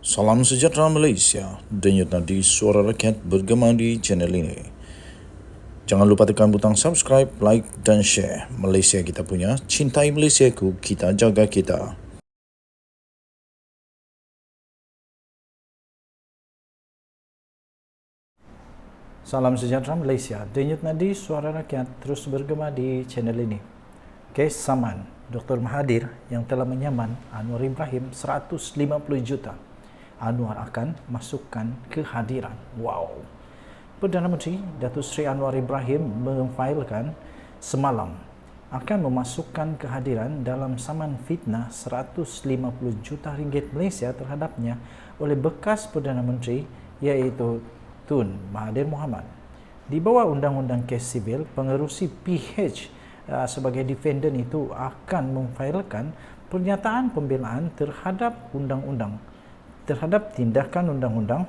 Salam sejahtera Malaysia, denyut nadi suara rakyat bergema di channel ini. Jangan lupa tekan butang subscribe, like dan share. Malaysia kita punya, cintai Malaysiaku, kita jaga kita. Salam sejahtera Malaysia, denyut nadi suara rakyat terus bergema di channel ini. Kes saman Dr. Mahathir yang telah menyaman Anwar Ibrahim 150 juta. Anwar akan masukkan kehadiran. Wow. Perdana Menteri Datuk Seri Anwar Ibrahim memfailkan semalam akan memasukkan kehadiran dalam saman fitnah 150 juta ringgit Malaysia terhadapnya oleh bekas Perdana Menteri iaitu Tun Mahathir Mohamad. Di bawah Undang-Undang Kes Sivil, pengerusi PH sebagai defendant itu akan memfailkan pernyataan pembelaan terhadap tindakan undang-undang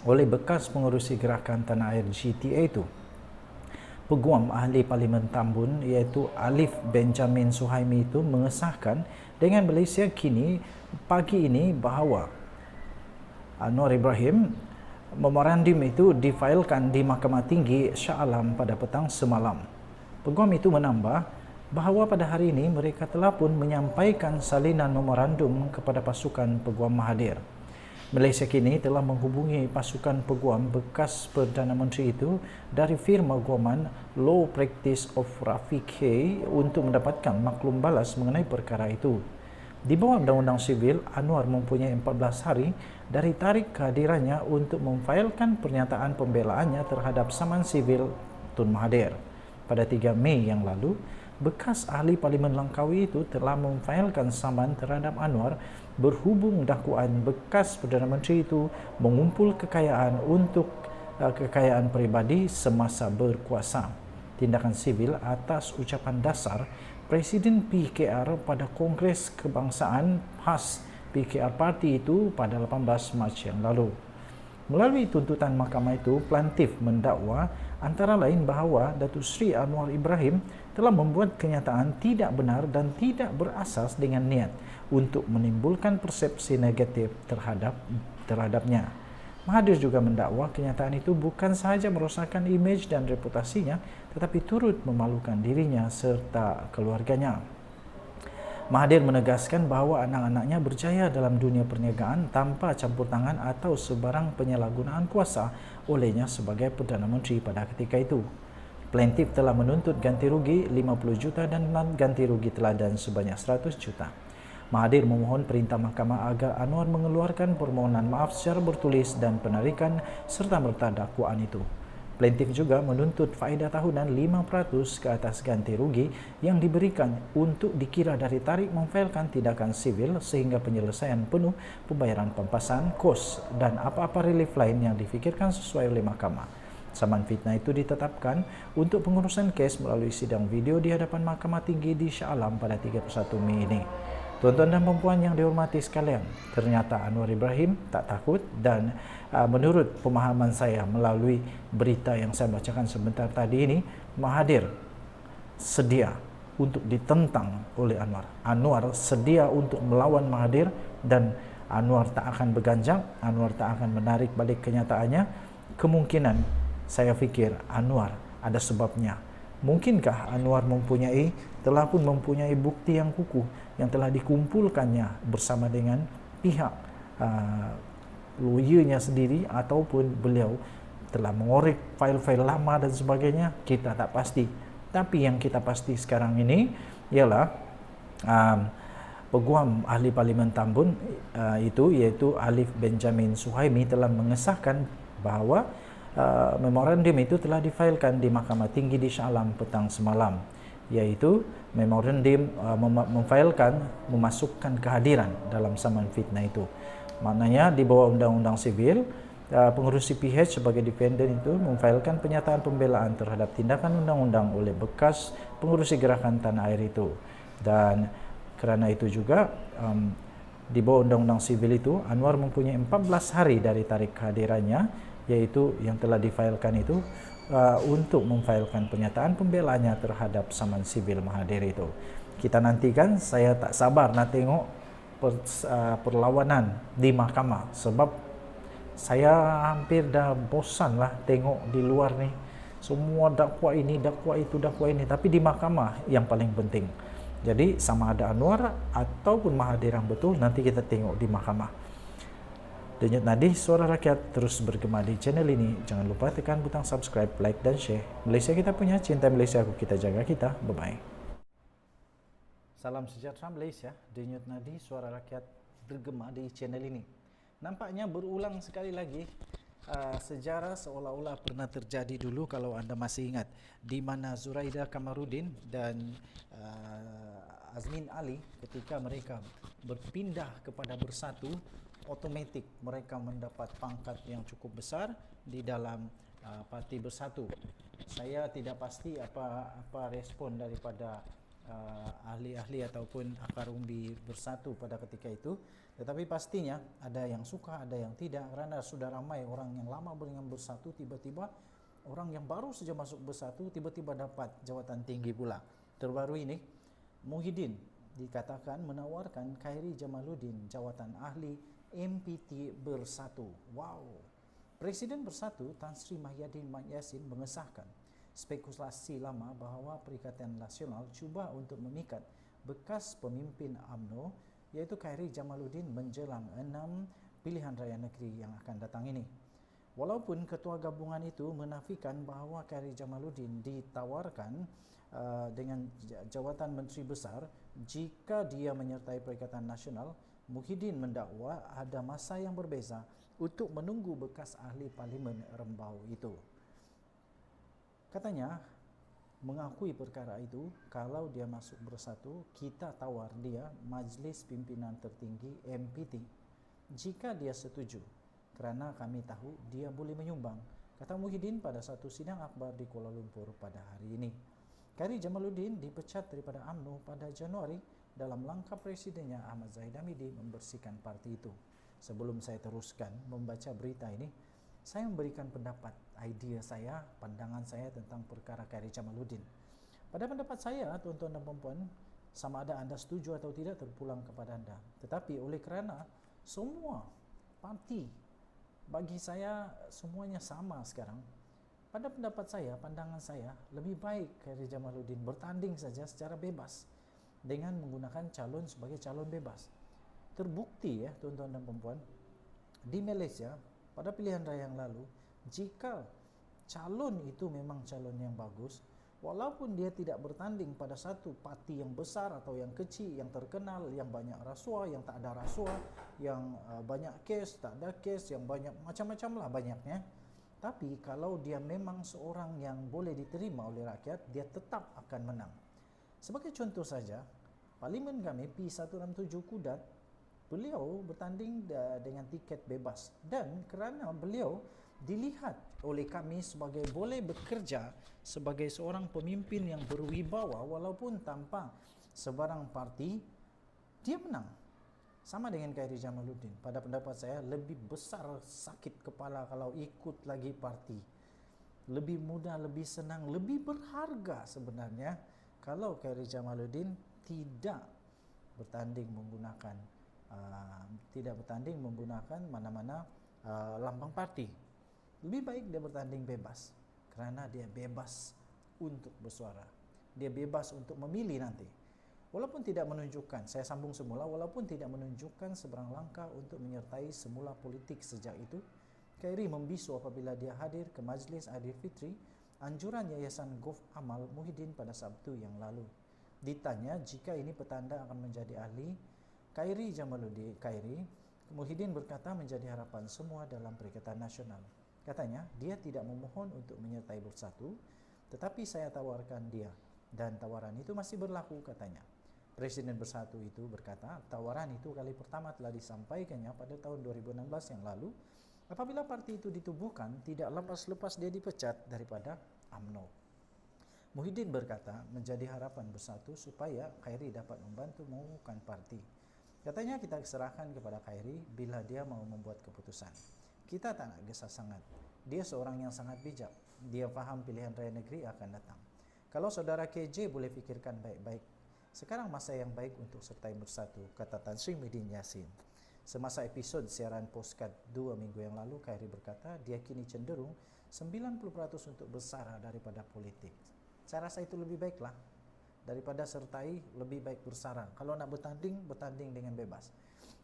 oleh bekas pengerusi gerakan Tanah Air GTA itu. Peguam Ahli Parlimen Tambun iaitu Alif Benjamin Suhaimi itu mengesahkan dengan Malaysia kini pagi ini bahawa Anwar Ibrahim memorandum itu difailkan di Mahkamah Tinggi Shah Alam pada petang semalam. Peguam itu menambah bahawa pada hari ini mereka telah pun menyampaikan salinan memorandum kepada pasukan Peguam Mahathir. Malaysia kini telah menghubungi pasukan peguam bekas Perdana Menteri itu dari firma guaman Law Practice of Rafiq Hay untuk mendapatkan maklum balas mengenai perkara itu. Di bawah Undang-Undang Sivil, Anwar mempunyai 14 hari dari tarikh kehadirannya untuk memfailkan pernyataan pembelaannya terhadap saman sivil Tun Mahathir. Pada 3 Mei yang lalu, bekas ahli Parlimen Langkawi itu telah memfailkan saman terhadap Anwar berhubung dakwaan bekas Perdana Menteri itu mengumpul kekayaan untuk kekayaan peribadi semasa berkuasa. Tindakan sivil atas ucapan dasar Presiden PKR pada Kongres Kebangsaan khas PKR Parti itu pada 18 Mac yang lalu. Melalui tuntutan mahkamah itu, plaintif mendakwa antara lain bahawa Datuk Seri Anwar Ibrahim telah membuat kenyataan tidak benar dan tidak berasas dengan niat untuk menimbulkan persepsi negatif terhadapnya. Mahathir juga mendakwa kenyataan itu bukan sahaja merosakkan imej dan reputasinya, tetapi turut memalukan dirinya serta keluarganya. Mahathir menegaskan bahawa anak-anaknya berjaya dalam dunia perniagaan tanpa campur tangan atau sebarang penyalahgunaan kuasa olehnya sebagai Perdana Menteri pada ketika itu. Plaintif telah menuntut ganti rugi 50 juta dan ganti rugi teladan sebanyak 100 juta. Mahathir memohon perintah mahkamah agar Anwar mengeluarkan permohonan maaf secara bertulis dan penarikan serta merta dakwaan itu. Plaintif juga menuntut faedah tahunan 5% ke atas ganti rugi yang diberikan untuk dikira dari tarikh memfailkan tindakan sivil sehingga penyelesaian penuh pembayaran pempasan, kos dan apa-apa relief lain yang difikirkan sesuai oleh mahkamah. Saman fitnah itu ditetapkan untuk pengurusan kes melalui sidang video di hadapan Mahkamah Tinggi di Shah Alam pada 31 Mei ini. Tuan-tuan dan puan yang dihormati sekalian, ternyata Anwar Ibrahim tak takut dan menurut pemahaman saya melalui berita yang saya bacakan sebentar tadi ini, Mahathir sedia untuk ditentang oleh Anwar. Anwar sedia untuk melawan Mahathir dan Anwar tak akan berganjang, Anwar tak akan menarik balik kenyataannya. Kemungkinan saya fikir Anwar ada sebabnya. Mungkinkah Anwar telah pun mempunyai bukti yang kukuh yang telah dikumpulkannya bersama dengan pihak lawyernya sendiri ataupun beliau telah mengorek fail-fail lama dan sebagainya, kita tak pasti. Tapi yang kita pasti sekarang ini ialah Peguam Ahli Parlimen Tambun itu iaitu Alif Benjamin Suhaimi telah mengesahkan bahawa memorandum itu telah difailkan di Mahkamah Tinggi di Shah Alam petang semalam, iaitu memorandum memfailkan memasukkan kehadiran dalam saman fitnah itu. Maknanya di bawah Undang-Undang Sivil, pengerusi PH sebagai defendant itu memfailkan pernyataan pembelaan terhadap tindakan undang-undang oleh bekas pengerusi gerakan Tanah Air itu. Dan kerana itu juga di bawah Undang-Undang Sivil itu, Anwar mempunyai 14 hari dari tarikh kehadirannya, yaitu yang telah difailkan itu untuk memfailkan pernyataan pembelaannya terhadap saman sivil Mahathir itu. Kita nantikan, saya tak sabar nak tengok perlawanan di mahkamah, sebab saya hampir dah bosan lah tengok di luar ni semua dakwa ini, dakwa itu, dakwa ini, tapi di mahkamah yang paling penting. Jadi sama ada Anwar ataupun Mahathir yang betul, nanti kita tengok di mahkamah. Denyut Nadi Suara Rakyat terus bergema di channel ini. Jangan lupa tekan butang subscribe, like dan share. Malaysia kita punya, cinta Malaysia aku, kita jaga kita. Bye-bye. Salam sejahtera Malaysia. Denyut Nadi Suara Rakyat bergema di channel ini. Nampaknya berulang sekali lagi sejarah seolah-olah pernah terjadi dulu, kalau anda masih ingat, di mana Zuraida Kamarudin dan Azmin Ali ketika mereka berpindah kepada Bersatu, otomatik mereka mendapat pangkat yang cukup besar di dalam parti Bersatu. Saya tidak pasti apa respon daripada ahli-ahli ataupun akar umbi Bersatu pada ketika itu, tetapi pastinya ada yang suka, ada yang tidak, kerana sudah ramai orang yang lama dengan Bersatu, tiba-tiba orang yang baru saja masuk Bersatu tiba-tiba dapat jawatan tinggi pula. Terbaru ini Muhyiddin dikatakan menawarkan Khairi Jamaluddin jawatan ahli MPT Bersatu. Wow. Presiden Bersatu Tan Sri Mahyadin Mat Yassin mengesahkan spekulasi lama bahawa Perikatan Nasional cuba untuk memikat bekas pemimpin UMNO iaitu Khairi Jamaluddin menjelang 6 pilihan raya negeri yang akan datang ini. Walaupun ketua gabungan itu menafikan bahawa Khairi Jamaluddin ditawarkan dengan jawatan Menteri Besar jika dia menyertai Perikatan Nasional, Muhyiddin mendakwa ada masa yang berbeza untuk menunggu bekas ahli Parlimen Rembau itu. Katanya, mengakui perkara itu, kalau dia masuk Bersatu, kita tawar dia Majlis Pimpinan Tertinggi MPT jika dia setuju, kerana kami tahu dia boleh menyumbang, kata Muhyiddin pada satu sidang akhbar di Kuala Lumpur pada hari ini. Khairi Jamaluddin dipecat daripada UMNO pada Januari dalam langkah presidennya Ahmad Zahid Hamidi membersihkan parti itu. Sebelum saya teruskan membaca berita ini, saya memberikan pendapat, idea saya, pandangan saya tentang perkara Khairi Jamaluddin. Pada pendapat saya, tuan-tuan dan puan-puan, sama ada anda setuju atau tidak terpulang kepada anda. Tetapi oleh kerana semua parti bagi saya semuanya sama sekarang, pada pendapat saya, pandangan saya, lebih baik Khairi Jamaluddin bertanding saja secara bebas dengan menggunakan calon sebagai calon bebas. Terbukti ya tuan-tuan dan puan-puan, di Malaysia pada pilihan raya yang lalu, jika calon itu memang calon yang bagus, walaupun dia tidak bertanding pada satu parti yang besar atau yang kecil, yang terkenal, yang banyak rasuah, yang tak ada rasuah, yang banyak kes, tak ada kes, yang banyak macam-macam lah banyaknya, tapi kalau dia memang seorang yang boleh diterima oleh rakyat, dia tetap akan menang. Sebagai contoh saja, Parlimen kami P167 Kudat, beliau bertanding dengan tiket bebas, dan kerana beliau dilihat oleh kami sebagai boleh bekerja sebagai seorang pemimpin yang berwibawa walaupun tanpa sebarang parti, dia menang. Sama dengan Khairi Jamaluddin. Pada pendapat saya, lebih besar sakit kepala kalau ikut lagi parti. Lebih mudah, lebih senang, lebih berharga sebenarnya kalau Khairi Jamaluddin tidak bertanding menggunakan mana-mana lambang parti. Lebih baik dia bertanding bebas, kerana dia bebas untuk bersuara, dia bebas untuk memilih nanti. Walaupun tidak menunjukkan, saya sambung semula, walaupun tidak menunjukkan seberang langkah untuk menyertai semula politik sejak itu, Khairi membisu apabila dia hadir ke Majlis Aidilfitri anjuran Yayasan Gulf Amal Muhyiddin pada Sabtu yang lalu. Ditanya jika ini petanda akan menjadi ahli Khairi Jamaluddin, Muhyiddin berkata menjadi harapan semua dalam Perikatan Nasional. Katanya, dia tidak memohon untuk menyertai Bersatu, tetapi saya tawarkan dia, dan tawaran itu masih berlaku, katanya. Presiden Bersatu itu berkata, tawaran itu kali pertama telah disampaikannya pada tahun 2016 yang lalu, apabila parti itu ditubuhkan tidak lepas-lepas dia dipecat daripada UMNO. Muhyiddin berkata, menjadi harapan Bersatu supaya Khairi dapat membantu mengukuhkan parti. Katanya, kita serahkan kepada Khairi bila dia mau membuat keputusan. Kita tak nak gesa sangat. Dia seorang yang sangat bijak. Dia faham pilihan raya negeri akan datang. Kalau saudara KJ boleh fikirkan baik-baik, Sekarang masa yang baik untuk sertai bersatu, kata Tan Sri Muhyiddin Yassin. Semasa episod siaran Postcard 2 minggu yang lalu, Khairi berkata dia kini cenderung 90% untuk bersara daripada politik. Saya rasa itu lebih baiklah. Daripada sertai, lebih baik bersara. Kalau nak bertanding, bertanding dengan bebas.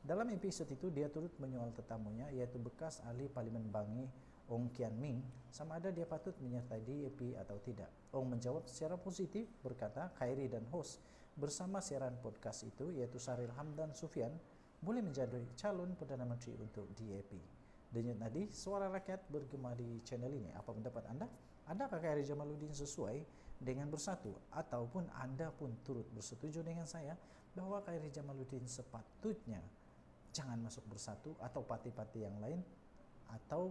Dalam episod itu, dia turut menyoal tetamunya, iaitu bekas ahli Parlimen Bangi, Ong Kian Ming, sama ada dia patut menyertai DAP atau tidak. Ong menjawab secara positif, berkata Khairi dan hos bersama siaran podcast itu, iaitu Saril Hamdan Sufyan, boleh menjadi calon Perdana Menteri untuk DAP. Denyut nadi, suara rakyat bergema di channel ini. Apa pendapat anda? Adakah Khairi Jamaluddin sesuai dengan bersatu? Ataupun anda pun turut bersetuju dengan saya bahawa Khairi Jamaluddin sepatutnya jangan masuk bersatu atau parti-parti yang lain, atau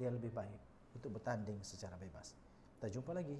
dia lebih baik untuk bertanding secara bebas? Kita jumpa lagi.